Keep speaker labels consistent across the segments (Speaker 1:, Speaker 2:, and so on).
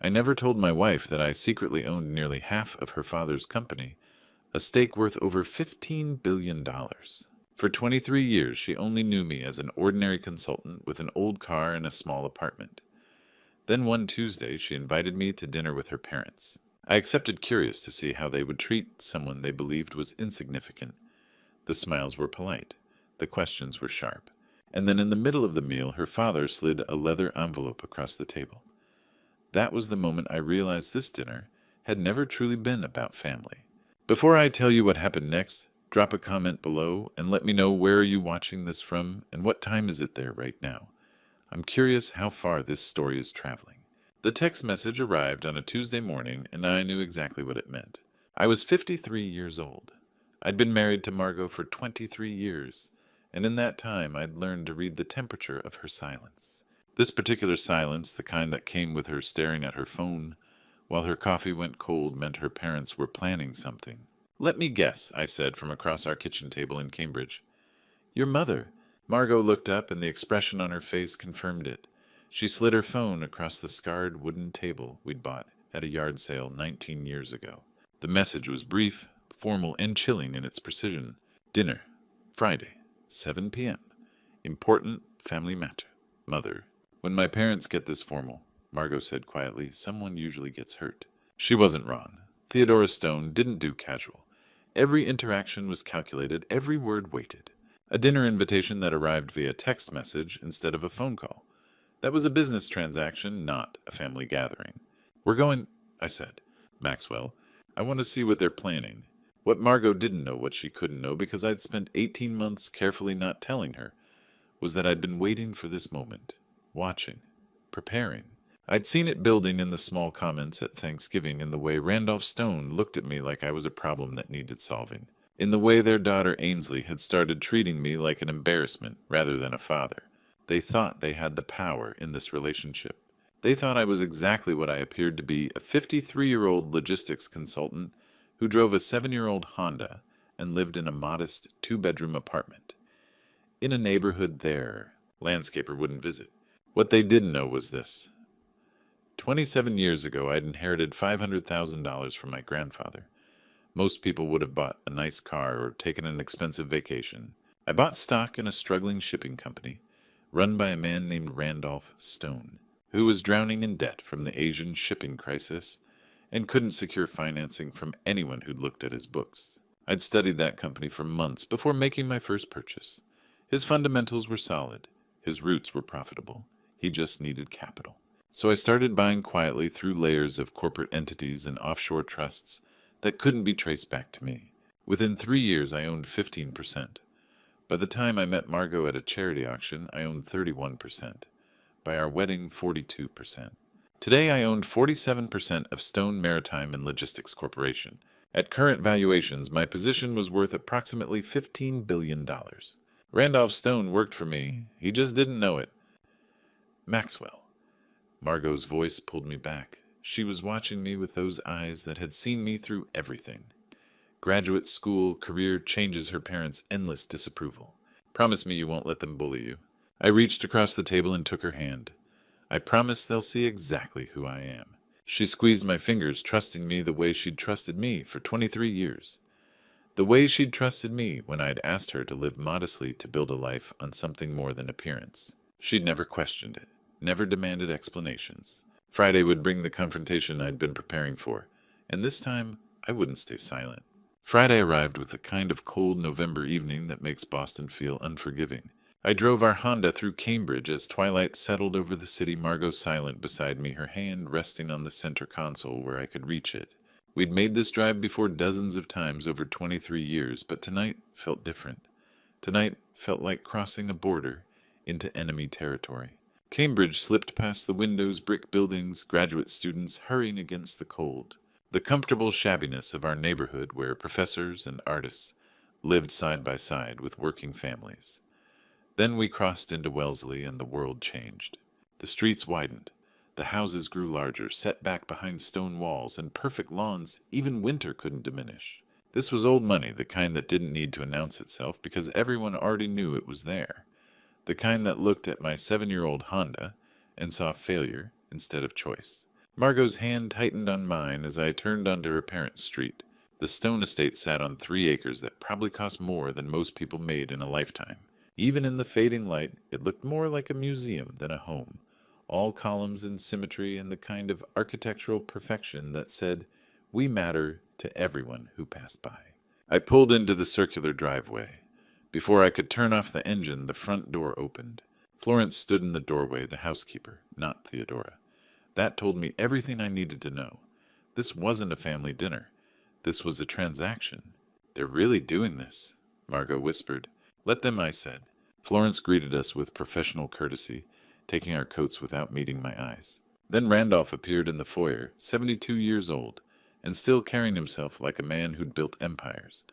Speaker 1: I never told my wife that I secretly owned nearly half of her father's company, a stake worth over $15 billion. For 23 years, she only knew me as an ordinary consultant with an old car and a small apartment. Then one Tuesday, she invited me to dinner with her parents. I accepted, curious to see how they would treat someone they believed was insignificant. The smiles were polite. The questions were sharp. And then in the middle of the meal, her father slid a leather envelope across the table. That was the moment I realized this dinner had never truly been about family. Before I tell you what happened next, drop a comment below and let me know where are you watching this from and what time is it there right now. I'm curious how far this story is traveling. The text message arrived on a Tuesday morning and I knew exactly what it meant. I was 53 years old. I'd been married to Margot for 23 years, and in that time I'd learned to read the temperature of her silence. This particular silence, the kind that came with her staring at her phone while her coffee went cold, meant her parents were planning something. "Let me guess," I said from across our kitchen table in Cambridge. "Your mother." Margot looked up, and the expression on her face confirmed it. She slid her phone across the scarred wooden table we'd bought at a yard sale 19 years ago. The message was brief, formal, and chilling in its precision. "Dinner. Friday, 7 p.m. Important family matter. Mother." When my parents get this formal, Margot said quietly, someone usually gets hurt. She wasn't wrong. Theodora Stone didn't do casual. Every interaction was calculated, every word weighted. A dinner invitation that arrived via text message instead of a phone call. That was a business transaction, not a family gathering. "We're going," I said. "Maxwell, I want to see what they're planning." What Margot didn't know, what she couldn't know, because I'd spent 18 months carefully not telling her, was that I'd been waiting for this moment, watching, preparing. I'd seen it building in the small comments at Thanksgiving, in the way Randolph Stone looked at me like I was a problem that needed solving, in the way their daughter Ainsley had started treating me like an embarrassment rather than a father. They thought they had the power in this relationship. They thought I was exactly what I appeared to be, a 53-year-old logistics consultant who drove a 7-year-old Honda and lived in a modest 2-bedroom apartment in a neighborhood their landscaper wouldn't visit. What they didn't know was this. 27 years ago, I'd inherited $500,000 from my grandfather. Most people would have bought a nice car or taken an expensive vacation. I bought stock in a struggling shipping company, run by a man named Randolph Stone, who was drowning in debt from the Asian shipping crisis and couldn't secure financing from anyone who'd looked at his books. I'd studied that company for months before making my first purchase. His fundamentals were solid. His roots were profitable. He just needed capital. So I started buying quietly through layers of corporate entities and offshore trusts that couldn't be traced back to me. Within 3 years, I owned 15%. By the time I met Margot at a charity auction, I owned 31%. By our wedding, 42%. Today, I owned 47% of Stone Maritime and Logistics Corporation. At current valuations, my position was worth approximately $15 billion. Randolph Stone worked for me. He just didn't know it. "Maxwell." Margot's voice pulled me back. She was watching me with those eyes that had seen me through everything. Graduate school, career, changes, her parents' endless disapproval. "Promise me you won't let them bully you." I reached across the table and took her hand. "I promise they'll see exactly who I am." She squeezed my fingers, trusting me the way she'd trusted me for 23 years. The way she'd trusted me when I'd asked her to live modestly to build a life on something more than appearance. She'd never questioned it, never demanded explanations. Friday would bring the confrontation I'd been preparing for, and this time I wouldn't stay silent. Friday arrived with the kind of cold November evening that makes Boston feel unforgiving. I drove our Honda through Cambridge as twilight settled over the city, Margot silent beside me, her hand resting on the center console where I could reach it. We'd made this drive before dozens of times over 23 years, but tonight felt different. Tonight felt like crossing a border into enemy territory. Cambridge slipped past the windows, brick buildings, graduate students hurrying against the cold. The comfortable shabbiness of our neighborhood where professors and artists lived side by side with working families. Then we crossed into Wellesley and the world changed. The streets widened. The houses grew larger, set back behind stone walls and perfect lawns even winter couldn't diminish. This was old money, the kind that didn't need to announce itself because everyone already knew it was there. The kind that looked at my 7-year-old Honda and saw failure instead of choice. Margot's hand tightened on mine as I turned onto her parents' street. The stone estate sat on 3 acres that probably cost more than most people made in a lifetime. Even in the fading light, it looked more like a museum than a home. All columns in symmetry and the kind of architectural perfection that said, "We matter to everyone who passed by." I pulled into the circular driveway. Before I could turn off the engine, the front door opened. Florence stood in the doorway, the housekeeper, not Theodora. That told me everything I needed to know. This wasn't a family dinner. This was a transaction. "They're really doing this," Margot whispered. "Let them," I said. Florence greeted us with professional courtesy, taking our coats without meeting my eyes. Then Randolph appeared in the foyer, 72 years old, and still carrying himself like a man who'd built empires,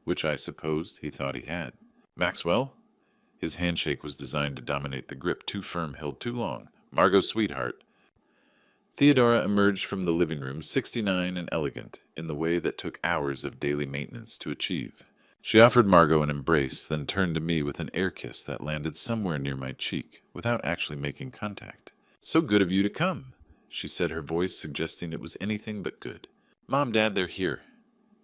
Speaker 1: which I supposed he thought he had. "Maxwell?" His handshake was designed to dominate the grip too firm held too long. "Margot, sweetheart." Theodora emerged from the living room, 69 and elegant, in the way that took hours of daily maintenance to achieve. She offered Margot an embrace, then turned to me with an air kiss that landed somewhere near my cheek, without actually making contact. "So good of you to come," she said, her voice suggesting it was anything but good. "Mom, Dad, they're here."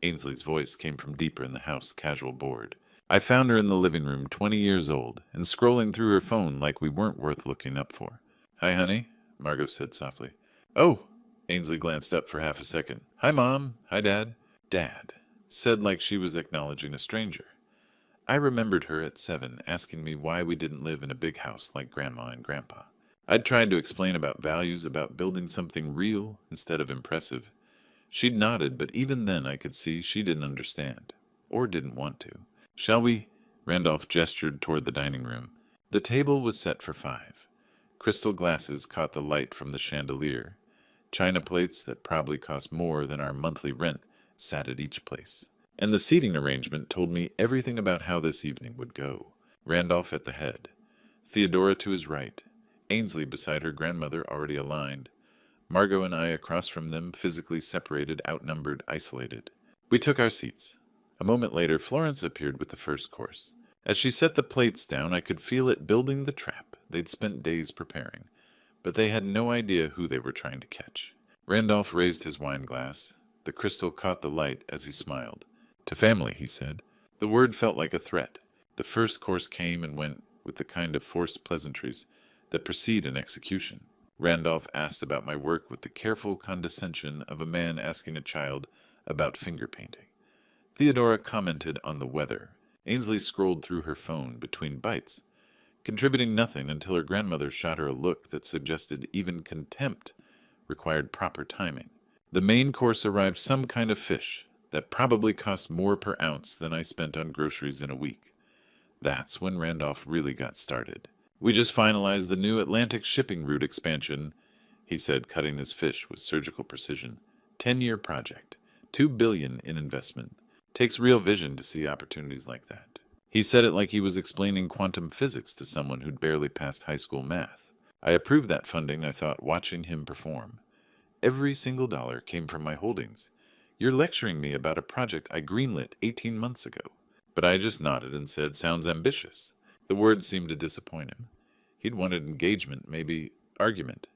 Speaker 1: Ainsley's voice came from deeper in the house, casual bored. I found her in the living room, 20 years old, and scrolling through her phone like we weren't worth looking up for. "Hi, honey," Margot said softly. "Oh," Ainsley glanced up for half a second. "Hi, Mom. Hi, Dad." "Dad," said like she was acknowledging a stranger. I remembered her at 7 asking me why we didn't live in a big house like Grandma and Grandpa. I'd tried to explain about values, about building something real instead of impressive. She'd nodded, but even then I could see she didn't understand, or didn't want to. "Shall we?" Randolph gestured toward the dining room. The table was set for 5. Crystal glasses caught the light from the chandelier. China plates that probably cost more than our monthly rent sat at each place. And the seating arrangement told me everything about how this evening would go. Randolph at the head. Theodora to his right. Ainsley beside her grandmother, already aligned. Margot and I across from them, physically separated, outnumbered, isolated. We took our seats. A moment later, Florence appeared with the first course. As she set the plates down, I could feel it building the trap they'd spent days preparing. But they had no idea who they were trying to catch. Randolph raised his wine glass. The crystal caught the light as he smiled. "To family," he said. The word felt like a threat. The first course came and went with the kind of forced pleasantries that precede an execution. Randolph asked about my work with the careful condescension of a man asking a child about finger painting. Theodora commented on the weather. Ainsley scrolled through her phone between bites, contributing nothing until her grandmother shot her a look that suggested even contempt required proper timing. The main course arrived some kind of fish that probably cost more per ounce than I spent on groceries in a week. That's when Randolph really got started. "We just finalized the new Atlantic shipping route expansion," he said, cutting his fish with surgical precision. 10-year project. $2 billion in investment. Takes real vision to see opportunities like that. He said it like he was explaining quantum physics to someone who'd barely passed high school math. I approved that funding, I thought, watching him perform. Every single dollar came from my holdings. "You're lecturing me about a project I greenlit 18 months ago." But I just nodded and said, "Sounds ambitious." The words seemed to disappoint him. He'd wanted engagement, maybe argument.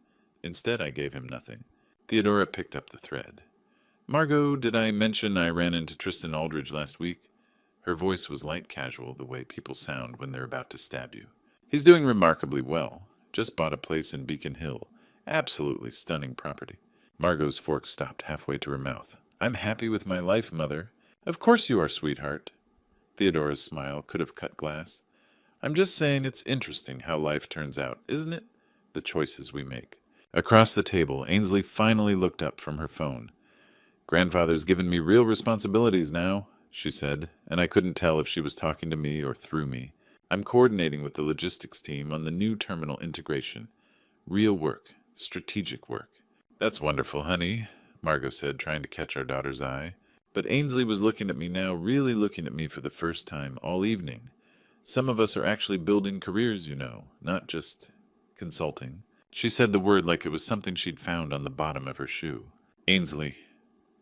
Speaker 1: Instead, I gave him nothing. Theodora picked up the thread. "Margot, did I mention I ran into Tristan Aldridge last week?" Her voice was light casual, the way people sound when they're about to stab you. "He's doing remarkably well. Just bought a place in Beacon Hill. Absolutely stunning property." Margot's fork stopped halfway to her mouth. "I'm happy with my life, Mother." "Of course you are, sweetheart." Theodora's smile could have cut glass. "I'm just saying it's interesting how life turns out, isn't it? The choices we make." Across the table, Ainsley finally looked up from her phone. "Grandfather's given me real responsibilities now," she said, and I couldn't tell if she was talking to me or through me. "I'm coordinating with the logistics team on the new terminal integration. Real work, strategic work." "That's wonderful, honey," Margot said, trying to catch our daughter's eye. But Ainsley was looking at me now, really looking at me for the first time all evening. "Some of us are actually building careers, you know, not just consulting." She said the word like it was something she'd found on the bottom of her shoe. "Ainsley."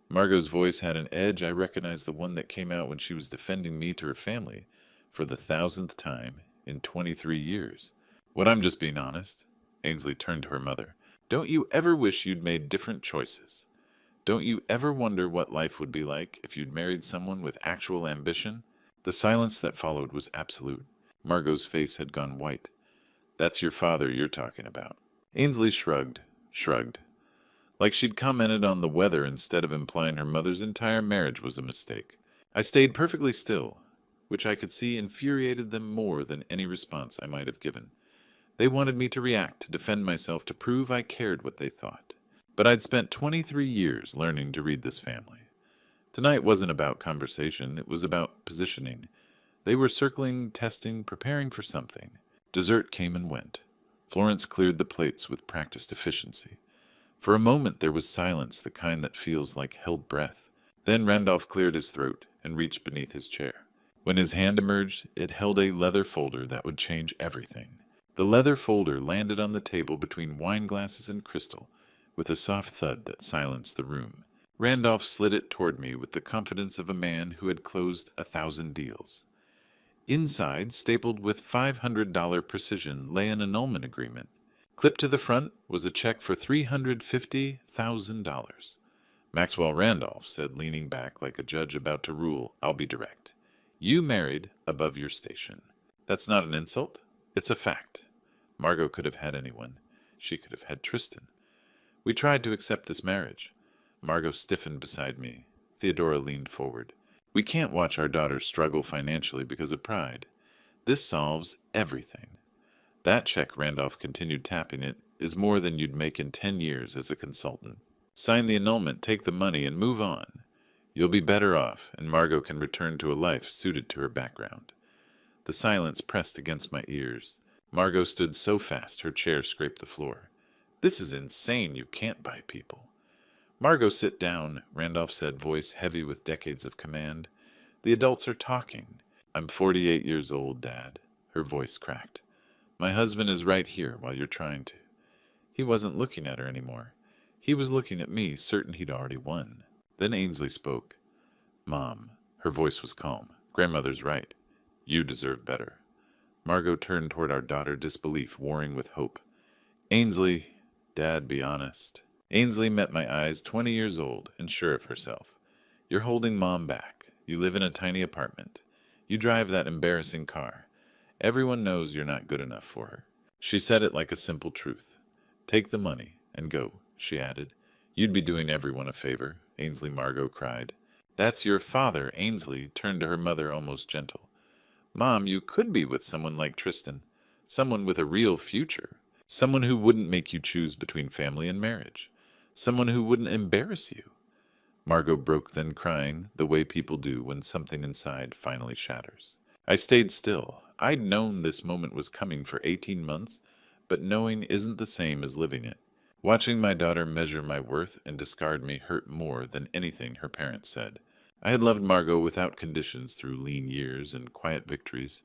Speaker 1: Margot's voice had an edge. I recognized the one that came out when she was defending me to her family for the 1,000th time in 23 years. "What, I'm just being honest." Ainsley turned to her mother. Don't you ever wish you'd made different choices? Don't you ever wonder what life would be like if you'd married someone with actual ambition? The silence that followed was absolute. Margot's face had gone white. That's your father you're talking about. Ainsley shrugged, like she'd commented on the weather instead of implying her mother's entire marriage was a mistake. I stayed perfectly still, which I could see infuriated them more than any response I might have given. They wanted me to react, to defend myself, to prove I cared what they thought. But I'd spent 23 years learning to read this family. Tonight wasn't about conversation, it was about positioning. They were circling, testing, preparing for something. Dessert came and went. Florence cleared the plates with practiced efficiency. For a moment there was silence, the kind that feels like held breath. Then Randolph cleared his throat and reached beneath his chair. When his hand emerged, it held a leather folder that would change everything. The leather folder landed on the table between wine glasses and crystal, with a soft thud that silenced the room. Randolph slid it toward me with the confidence of a man who had closed 1,000 deals. Inside, stapled with $500 precision, lay an annulment agreement. Clipped to the front was a check for $350,000. Maxwell Randolph said, leaning back like a judge about to rule, "I'll be direct. You married above your station. That's not an insult. It's a fact. Margot could have had anyone. She could have had Tristan. We tried to accept this marriage." Margot stiffened beside me. Theodora leaned forward. "We can't watch our daughter struggle financially because of pride. This solves everything. That check," Randolph continued tapping it, "is more than you'd make in 10 years as a consultant. Sign the annulment, take the money, and move on. You'll be better off, and Margot can return to a life suited to her background." The silence pressed against my ears. Margot stood so fast her chair scraped the floor. "This is insane. You can't buy people." "Margot, sit down," Randolph said, voice heavy with decades of command. "The adults are talking." "I'm 48 years old, Dad." Her voice cracked. "My husband is right here while you're trying to." He wasn't looking at her anymore. He was looking at me, certain he'd already won. Then Ainsley spoke. "Mom." Her voice was calm. "Grandmother's right. You deserve better." Margot turned toward our daughter, disbelief warring with hope. "Ainsley." "Dad, be honest." Ainsley met my eyes, 20 years old, and sure of herself. "You're holding Mom back. You live in a tiny apartment. You drive that embarrassing car. Everyone knows you're not good enough for her." She said it like a simple truth. "Take the money and go," she added. "You'd be doing everyone a favor," Ainsley Margot cried. "That's your father." Ainsley turned to her mother, almost gentle. "Mom, you could be with someone like Tristan. Someone with a real future. Someone who wouldn't make you choose between family and marriage. Someone who wouldn't embarrass you." Margot broke, then crying, the way people do when something inside finally shatters. I stayed still. I'd known this moment was coming for 18 months, but knowing isn't the same as living it. Watching my daughter measure my worth and discard me hurt more than anything her parents said. I had loved Margot without conditions through lean years and quiet victories,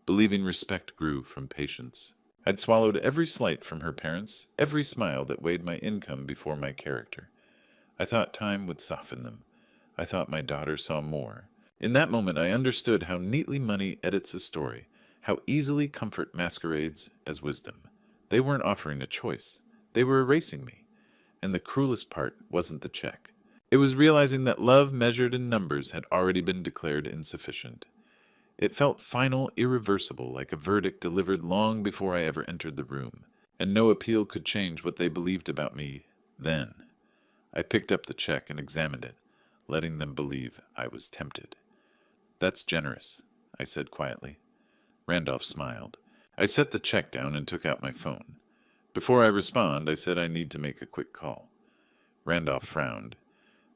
Speaker 1: believing respect grew from patience. I'd swallowed every slight from her parents, every smile that weighed my income before my character. I thought time would soften them. I thought my daughter saw more. In that moment I understood how neatly money edits a story, how easily comfort masquerades as wisdom. They weren't offering a choice. They were erasing me. And the cruelest part wasn't the check. It was realizing that love measured in numbers had already been declared insufficient. It felt final, irreversible, like a verdict delivered long before I ever entered the room, and no appeal could change what they believed about me then. I picked up the check and examined it, letting them believe I was tempted. "That's generous," I said quietly. Randolph smiled. I set the check down and took out my phone. Before I respond, I said I need to make a quick call. Randolph frowned.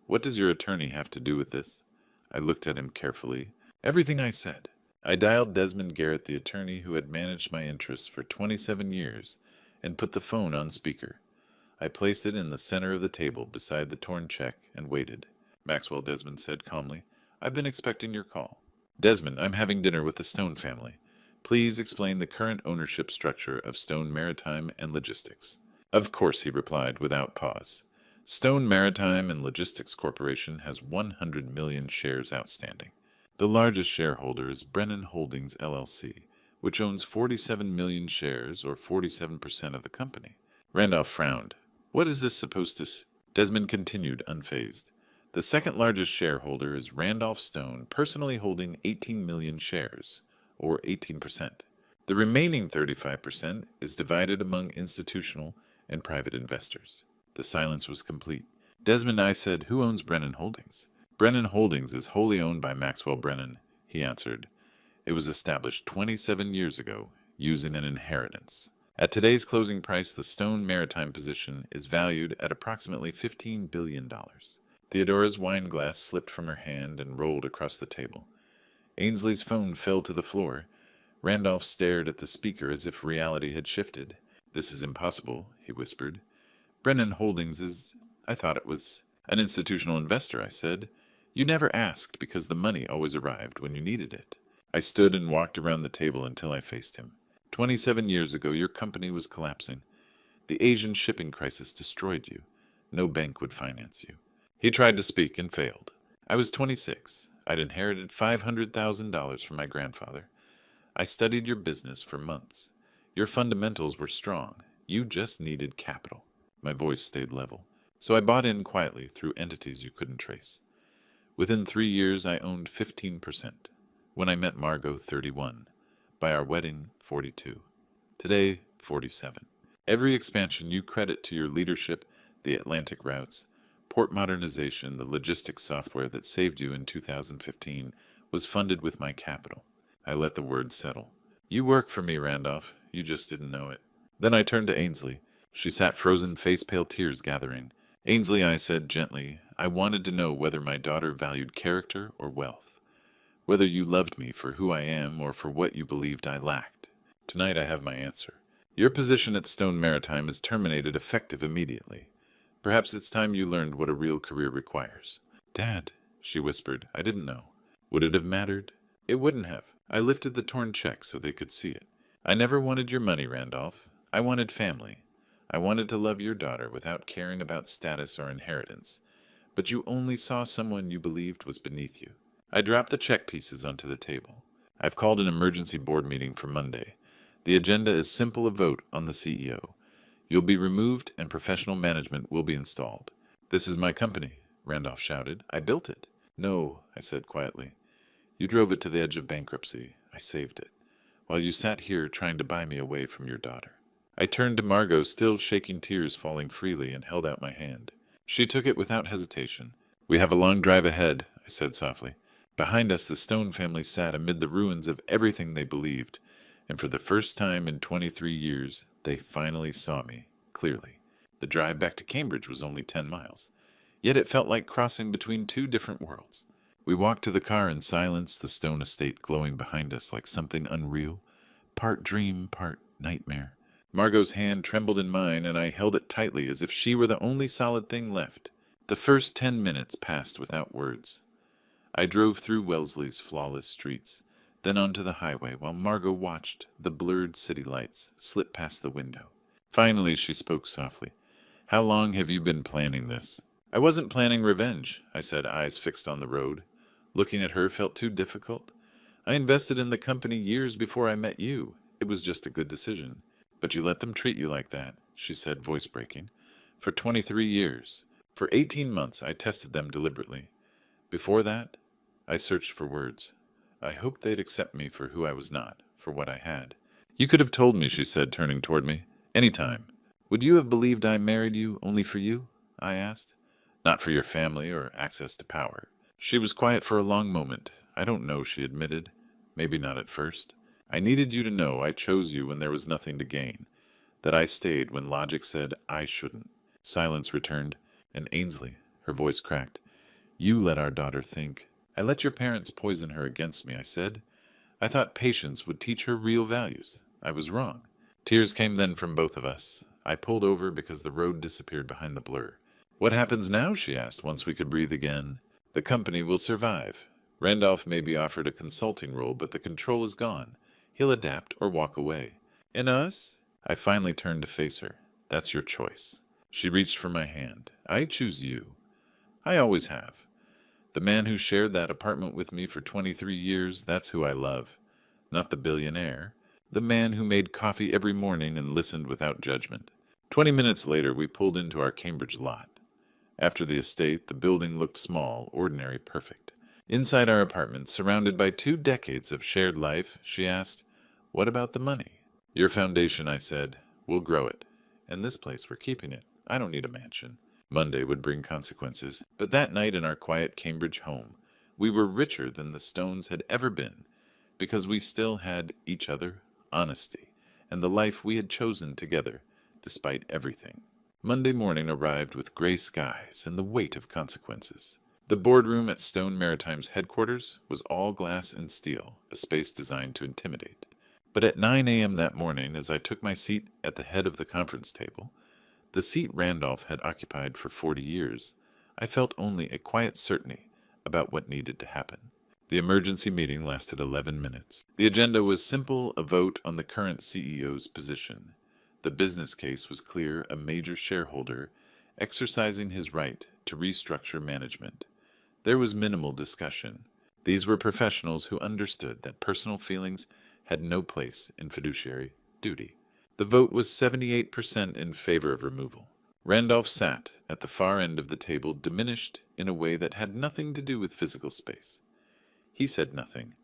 Speaker 1: "What does your attorney have to do with this?" I looked at him carefully. "Everything I said." I dialed Desmond Garrett, the attorney who had managed my interests for 27 years, and put the phone on speaker. I placed it in the center of the table beside the torn check and waited. "Maxwell," Desmond said calmly, "I've been expecting your call." "Desmond, I'm having dinner with the Stone family. Please explain the current ownership structure of Stone Maritime and Logistics." "Of course," he replied without pause. Stone Maritime and Logistics Corporation has 100 million shares outstanding. The largest shareholder is Brennan Holdings, LLC, which owns 47 million shares, or 47% of the company. Randolph frowned. What is this supposed to Desmond continued, unfazed. The second largest shareholder is Randolph Stone, personally holding 18 million shares, or 18%. The remaining 35% is divided among institutional and private investors. The silence was complete. Desmond, I said, who owns Brennan Holdings? Brennan Holdings is wholly owned by Maxwell Brennan, he answered. It was established 27 years ago, using an inheritance. At today's closing price, the Stone Maritime position is valued at approximately $15 billion. Theodora's wine glass slipped from her hand and rolled across the table. Ainsley's phone fell to the floor. Randolph stared at the speaker as if reality had shifted. This is impossible, he whispered. Brennan Holdings is... I thought it was an institutional investor, I said. You never asked because the money always arrived when you needed it. I stood and walked around the table until I faced him. 27 years ago, your company was collapsing. The Asian shipping crisis destroyed you. No bank would finance you. He tried to speak and failed. I was 26. I'd inherited $500,000 from my grandfather. I studied your business for months. Your fundamentals were strong. You just needed capital. My voice stayed level. So I bought in quietly through entities you couldn't trace. Within 3 years, I owned 15%. When I met Margot, 31. By our wedding, 42. Today, 47. Every expansion you credit to your leadership, the Atlantic routes, port modernization, the logistics software that saved you in 2015, was funded with my capital. I let the words settle. You work for me, Randolph. You just didn't know it. Then I turned to Ainsley. She sat frozen, face-pale tears gathering. Ainsley, I said gently, I wanted to know whether my daughter valued character or wealth. Whether you loved me for who I am or for what you believed I lacked. Tonight I have my answer. Your position at Stone Maritime is terminated effective immediately. Perhaps it's time you learned what a real career requires. Dad, she whispered, I didn't know. Would it have mattered? It wouldn't have. I lifted the torn check so they could see it. I never wanted your money, Randolph. I wanted family. I wanted to love your daughter without caring about status or inheritance. But you only saw someone you believed was beneath you. I dropped the check pieces onto the table. I've called an emergency board meeting for Monday. The agenda is simple: a vote on the CEO. You'll be removed and professional management will be installed. This is my company, Randolph shouted. I built it. No, I said quietly. You drove it to the edge of bankruptcy. I saved it. While you sat here trying to buy me away from your daughter. I turned to Margot, still shaking, tears falling freely, and held out my hand. She took it without hesitation. We have a long drive ahead, I said softly. Behind us, the Stone family sat amid the ruins of everything they believed, and for the first time in 23 years, they finally saw me, clearly. The drive back to Cambridge was only 10 miles, yet it felt like crossing between two different worlds. We walked to the car in silence, the Stone estate glowing behind us like something unreal, part dream, part nightmare. Margot's hand trembled in mine, and I held it tightly as if she were the only solid thing left. The first 10 minutes passed without words. I drove through Wellesley's flawless streets, then onto the highway, while Margot watched the blurred city lights slip past the window. Finally, she spoke softly. How long have you been planning this? I wasn't planning revenge, I said, eyes fixed on the road. Looking at her felt too difficult. I invested in the company years before I met you. It was just a good decision. But you let them treat you like that, she said, voice breaking. For 23 years. For 18 months, I tested them deliberately. Before that, I searched for words. I hoped they'd accept me for who I was not, for what I had. You could have told me, she said, turning toward me. Any time. Would you have believed I married you only for you? I asked. Not for your family or access to power. She was quiet for a long moment. I don't know, she admitted. Maybe not at first. I needed you to know I chose you when there was nothing to gain. That I stayed when logic said I shouldn't. Silence returned, and Ainsley, her voice cracked. You let our daughter think. I let your parents poison her against me, I said. I thought patience would teach her real values. I was wrong. Tears came then from both of us. I pulled over because the road disappeared behind the blur. What happens now, she asked, once we could breathe again. The company will survive. Randolph may be offered a consulting role, but the control is gone. He'll adapt or walk away. And us? I finally turned to face her. That's your choice. She reached for my hand. I choose you. I always have. The man who shared that apartment with me for 23 years, that's who I love. Not the billionaire. The man who made coffee every morning and listened without judgment. 20 minutes later, we pulled into our Cambridge lot. After the estate, the building looked small, ordinary, perfect. Inside our apartment, surrounded by 2 decades of shared life, she asked, "What about the money?" "Your foundation," I said. "We'll grow it. And this place, we're keeping it. I don't need a mansion." Monday would bring consequences. But that night in our quiet Cambridge home, we were richer than the Stones had ever been, because we still had each other, honesty, and the life we had chosen together, despite everything. Monday morning arrived with gray skies and the weight of consequences. The boardroom at Stone Maritime's headquarters was all glass and steel, a space designed to intimidate. But at 9 a.m. that morning, as I took my seat at the head of the conference table, the seat Randolph had occupied for 40 years, I felt only a quiet certainty about what needed to happen. The emergency meeting lasted 11 minutes. The agenda was simple, a vote on the current CEO's position. The business case was clear, a major shareholder exercising his right to restructure management. There was minimal discussion. These were professionals who understood that personal feelings had no place in fiduciary duty. The vote was 78% in favor of removal. Randolph sat at the far end of the table, diminished in a way that had nothing to do with physical space. He said nothing,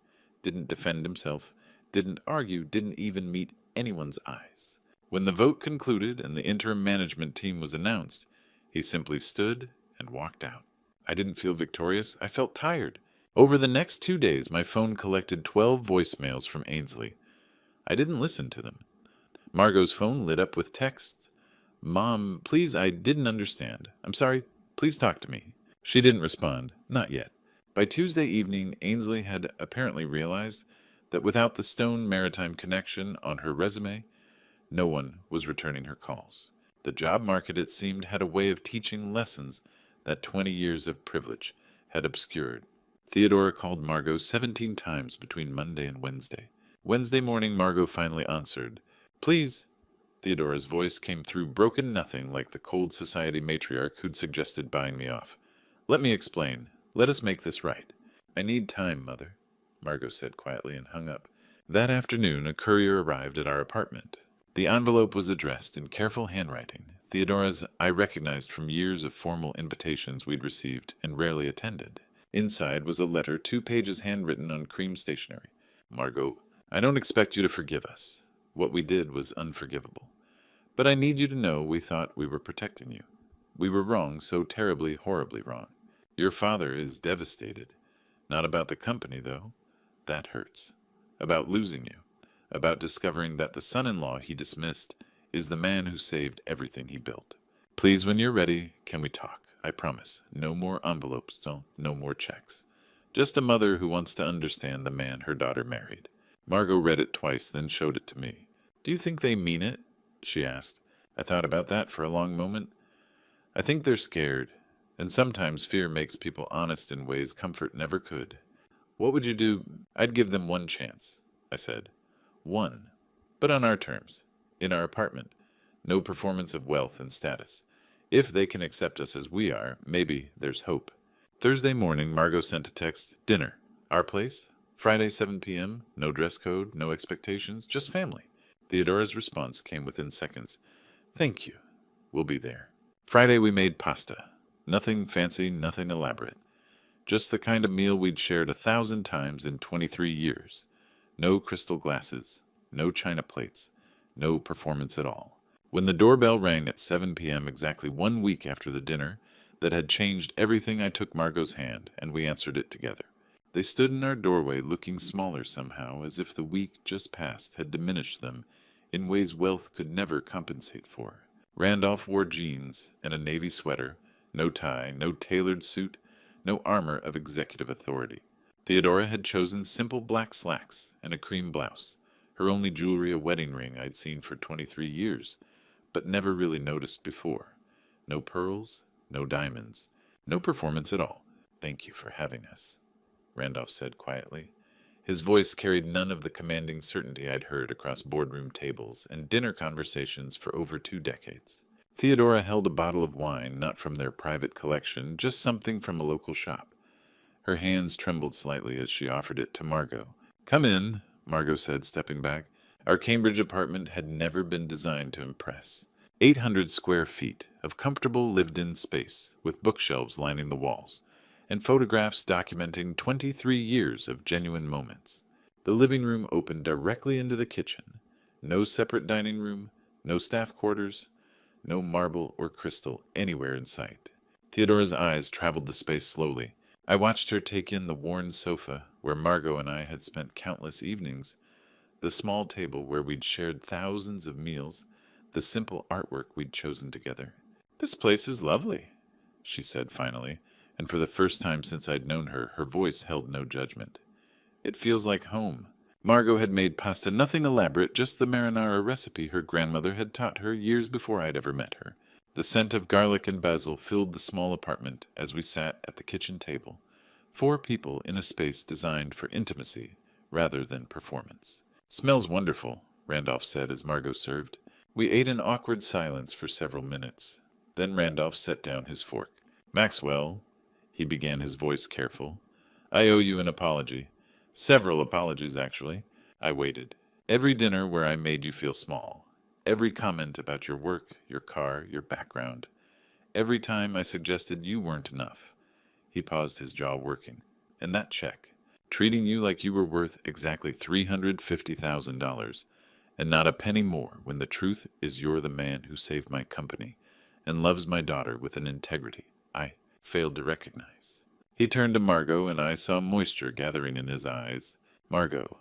Speaker 1: didn't defend himself, didn't argue, didn't even meet anyone's eyes. When the vote concluded and the interim management team was announced, he simply stood and walked out. I didn't feel victorious. I felt tired. Over the next 2 days, my phone collected 12 voicemails from Ainsley. I didn't listen to them. Margot's phone lit up with texts. "Mom, please, I didn't understand. I'm sorry. Please talk to me." She didn't respond. Not yet. By Tuesday evening, Ainsley had apparently realized that without the Stone Maritime connection on her resume, no one was returning her calls. The job market, it seemed, had a way of teaching lessons that 20 years of privilege had obscured. Theodora called Margot 17 times between Monday and Wednesday. Wednesday morning, Margot finally answered. "Please." Theodora's voice came through broken nothing like the cold society matriarch who'd suggested buying me off. "Let me explain. Let us make this right." "I need time, Mother," Margot said quietly and hung up. That afternoon, a courier arrived at our apartment. The envelope was addressed in careful handwriting. Theodora's I recognized from years of formal invitations we'd received and rarely attended. Inside was a letter, 2 pages handwritten on cream stationery. "Margot, I don't expect you to forgive us. What we did was unforgivable. But I need you to know we thought we were protecting you. We were wrong, so terribly, horribly wrong. Your father is devastated. Not about the company, though. That hurts. About losing you. About discovering that the son-in-law he dismissed is the man who saved everything he built. Please, when you're ready, can we talk? I promise. No more envelopes, no more checks. Just a mother who wants to understand the man her daughter married." Margot read it twice, then showed it to me. "Do you think they mean it?" she asked. I thought about that for a long moment. "I think they're scared, and sometimes fear makes people honest in ways comfort never could." "What would you do?" "I'd give them 1 chance," I said. 1. But on our terms. In our apartment. No performance of wealth and status. If they can accept us as we are, maybe there's hope. Thursday morning, Margot sent a text. "Dinner. Our place. Friday, 7 p.m. No dress code, no expectations, just family." Theodora's response came within seconds. "Thank you. We'll be there." Friday we made pasta. Nothing fancy, nothing elaborate. Just the kind of meal we'd shared 1,000 times in 23 years. No crystal glasses, no china plates, no performance at all. When the doorbell rang at 7 p.m., exactly 1 week after the dinner that had changed everything, I took Margot's hand, and we answered it together. They stood in our doorway looking smaller somehow, as if the week just past had diminished them in ways wealth could never compensate for. Randolph wore jeans and a navy sweater, no tie, no tailored suit, no armor of executive authority. Theodora had chosen simple black slacks and a cream blouse, her only jewelry a wedding ring I'd seen for 23 years, but never really noticed before. No pearls, no diamonds, no performance at all. "Thank you for having us," Randolph said quietly. His voice carried none of the commanding certainty I'd heard across boardroom tables and dinner conversations for over 2 decades. Theodora held a bottle of wine, not from their private collection, just something from a local shop. Her hands trembled slightly as she offered it to Margot. "Come in," Margot said, stepping back. Our Cambridge apartment had never been designed to impress. 800 square feet of comfortable lived-in space with bookshelves lining the walls and photographs documenting 23 years of genuine moments. The living room opened directly into the kitchen. No separate dining room, no staff quarters, no marble or crystal anywhere in sight. Theodora's eyes traveled the space slowly. I watched her take in the worn sofa where Margot and I had spent countless evenings, the small table where we'd shared thousands of meals, the simple artwork we'd chosen together. "This place is lovely," she said finally, and for the first time since I'd known her, her voice held no judgment. "It feels like home." Margot had made pasta nothing elaborate, just the marinara recipe her grandmother had taught her years before I'd ever met her. The scent of garlic and basil filled the small apartment as we sat at the kitchen table, 4 people in a space designed for intimacy rather than performance. "Smells wonderful," Randolph said as Margot served. We ate in awkward silence for several minutes. Then Randolph set down his fork. "Maxwell," he began, his voice careful, "I owe you an apology. Several apologies, actually." I waited. "Every dinner where I made you feel small. Every comment about your work, your car, your background. Every time I suggested you weren't enough." He paused, his jaw working. "And that check. Treating you like you were worth exactly $350,000. And not a penny more, when the truth is you're the man who saved my company and loves my daughter with an integrity I failed to recognize." He turned to Margot, and I saw moisture gathering in his eyes. "Margot,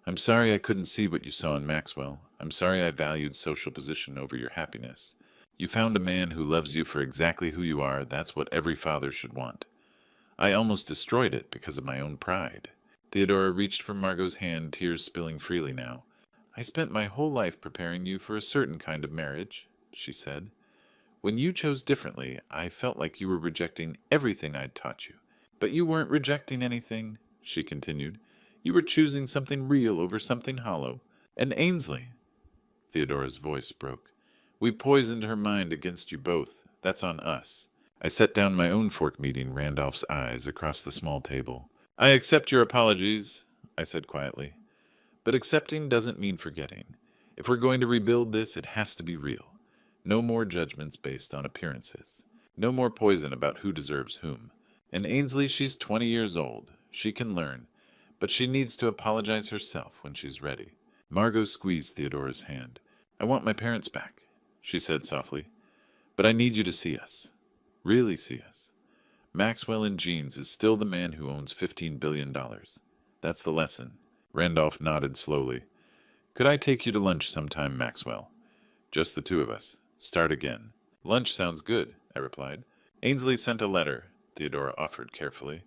Speaker 1: I'm sorry I couldn't see what you saw in Maxwell. I'm sorry I valued social position over your happiness. You found a man who loves you for exactly who you are. That's what every father should want. I almost destroyed it because of my own pride." Theodora reached for Margot's hand, tears spilling freely now. "I spent my whole life preparing you for a certain kind of marriage," she said. "When you chose differently, I felt like you were rejecting everything I'd taught you. But you weren't rejecting anything," she continued. "You were choosing something real over something hollow. And Ainsley," Theodora's voice broke, "we poisoned her mind against you both. That's on us." I set down my own fork, meeting Randolph's eyes across the small table. "I accept your apologies," I said quietly. "But accepting doesn't mean forgetting. If we're going to rebuild this, it has to be real. No more judgments based on appearances. No more poison about who deserves whom. And Ainsley, she's 20 years old. She can learn. But she needs to apologize herself when she's ready." Margot squeezed Theodora's hand. "I want my parents back," she said softly. "But I need you to see us. Really see us. Maxwell in jeans is still the man who owns $15 billion. That's the lesson." Randolph nodded slowly. "Could I take you to lunch sometime, Maxwell? Just the 2 of us. Start again." "Lunch sounds good," I replied. "Ainsley sent a letter," Theodora offered carefully.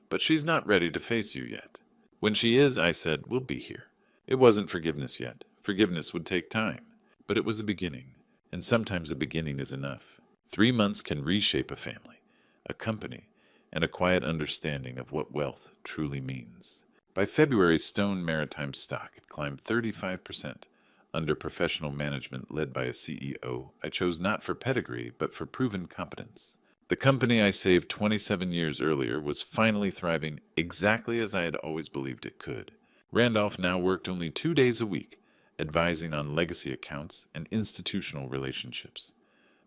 Speaker 1: "But she's not ready to face you yet." "When she is," I said, "we'll be here." It wasn't forgiveness yet. Forgiveness would take time. But it was a beginning. And sometimes a beginning is enough. 3 months can reshape a family, a company, and a quiet understanding of what wealth truly means. By February, Stone Maritime stock had climbed 35%. Under professional management led by a CEO I chose not for pedigree, but for proven competence. The company I saved 27 years earlier was finally thriving exactly as I had always believed it could. Randolph now worked only 2 days a week, advising on legacy accounts and institutional relationships.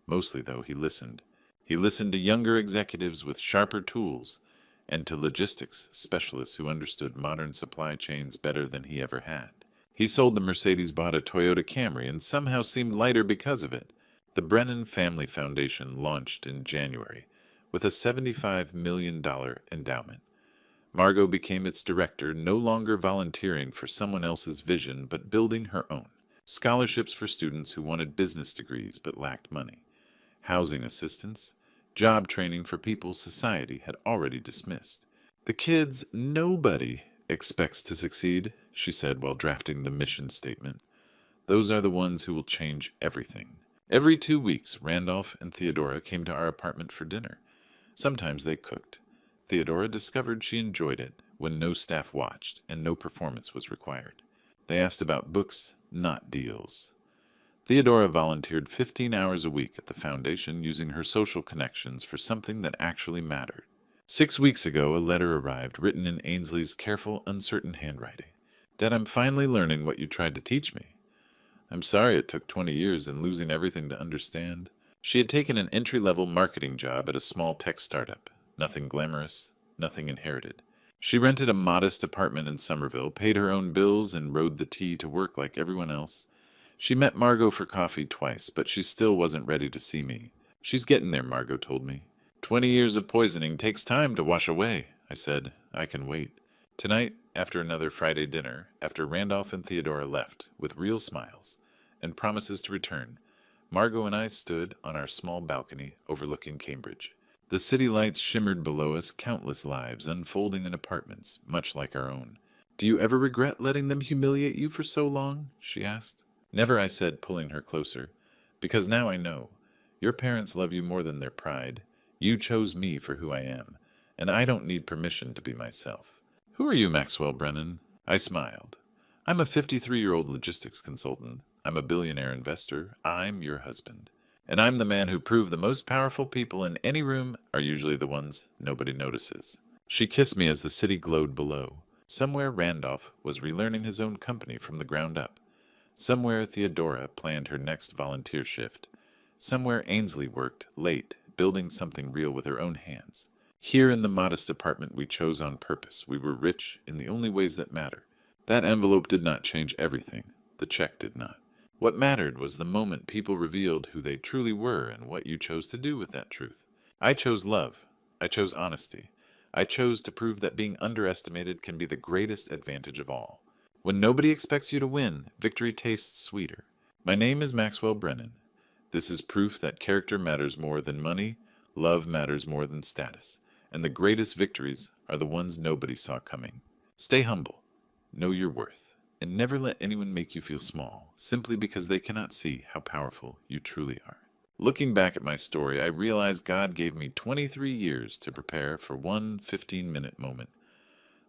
Speaker 1: Mostly, though, he listened. He listened to younger executives with sharper tools and to logistics specialists who understood modern supply chains better than he ever had. He sold the Mercedes-bought a Toyota Camry and somehow seemed lighter because of it. The Brennan Family Foundation launched in January with a $75 million endowment. Margot became its director, no longer volunteering for someone else's vision, but building her own. Scholarships for students who wanted business degrees but lacked money. Housing assistance. Job training for people society had already dismissed. "The kids nobody expects to succeed," she said while drafting the mission statement. "Those are the ones who will change everything." Every 2 weeks, Randolph and Theodora came to our apartment for dinner. Sometimes they cooked. Theodora discovered she enjoyed it when no staff watched and no performance was required. They asked about books, not deals. Theodora volunteered 15 hours a week at the foundation using her social connections for something that actually mattered. 6 weeks ago, a letter arrived written in Ainsley's careful, uncertain handwriting. "Dad, I'm finally learning what you tried to teach me. I'm sorry it took 20 years and losing everything to understand. She had taken an entry-level marketing job at a small tech startup. Nothing glamorous, nothing inherited. She rented a modest apartment in Somerville, paid her own bills, and rode the T to work like everyone else. She met Margot for coffee twice, but she still wasn't ready to see me. She's getting there, Margot told me. 20 years of poisoning takes time to wash away, I said. I can wait. Tonight, after another Friday dinner, after Randolph and Theodora left, with real smiles, and promises to return, Margot and I stood on our small balcony overlooking Cambridge. The city lights shimmered below us, countless lives unfolding in apartments, much like our own. Do you ever regret letting them humiliate you for so long? She asked. Never, I said, pulling her closer. Because now I know. Your parents love you more than their pride. You chose me for who I am, and I don't need permission to be myself. Who are you, Maxwell Brennan? I smiled. I'm a 53-year-old logistics consultant. I'm a billionaire investor. I'm your husband. And I'm the man who proved the most powerful people in any room are usually the ones nobody notices. She kissed me as the city glowed below. Somewhere Randolph was relearning his own company from the ground up. Somewhere Theodora planned her next volunteer shift. Somewhere Ainsley worked late, building something real with her own hands. Here in the modest apartment we chose on purpose, we were rich in the only ways that matter. That envelope did not change everything. The check did not. What mattered was the moment people revealed who they truly were and what you chose to do with that truth. I chose love. I chose honesty. I chose to prove that being underestimated can be the greatest advantage of all. When nobody expects you to win, victory tastes sweeter. My name is Maxwell Brennan. This is proof that character matters more than money, love matters more than status, and the greatest victories are the ones nobody saw coming. Stay humble, know your worth, and never let anyone make you feel small, simply because they cannot see how powerful you truly are. Looking back at my story, I realized God gave me 23 years to prepare for one 15-minute moment.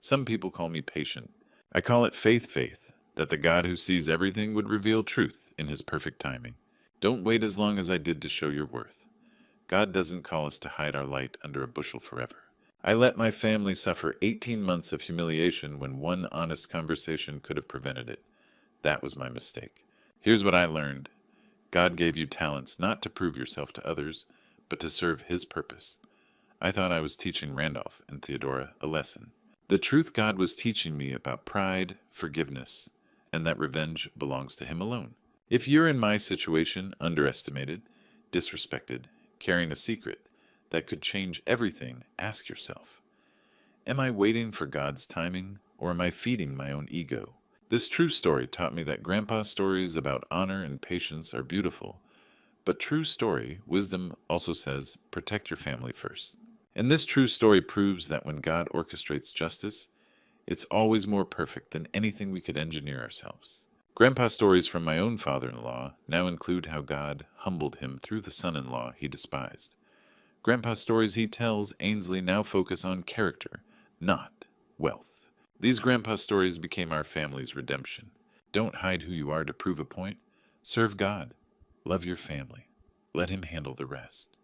Speaker 1: Some people call me patient. I call it faith, that the God who sees everything would reveal truth in his perfect timing. Don't wait as long as I did to show your worth. God doesn't call us to hide our light under a bushel forever. I let my family suffer 18 months of humiliation when one honest conversation could have prevented it. That was my mistake. Here's what I learned. God gave you talents not to prove yourself to others, but to serve his purpose. I thought I was teaching Randolph and Theodora a lesson. The truth God was teaching me about pride, forgiveness, and that revenge belongs to him alone. If you're in my situation, underestimated, disrespected, carrying a secret that could change everything, ask yourself, am I waiting for God's timing, or am I feeding my own ego? This true story taught me that Grandpa's stories about honor and patience are beautiful, but true story, wisdom also says, protect your family first. And this true story proves that when God orchestrates justice, it's always more perfect than anything we could engineer ourselves. Grandpa's stories from my own father-in-law now include how God humbled him through the son-in-law he despised. Grandpa's stories he tells Ainsley now focus on character, not wealth. These Grandpa stories became our family's redemption. Don't hide who you are to prove a point. Serve God. Love your family. Let him handle the rest.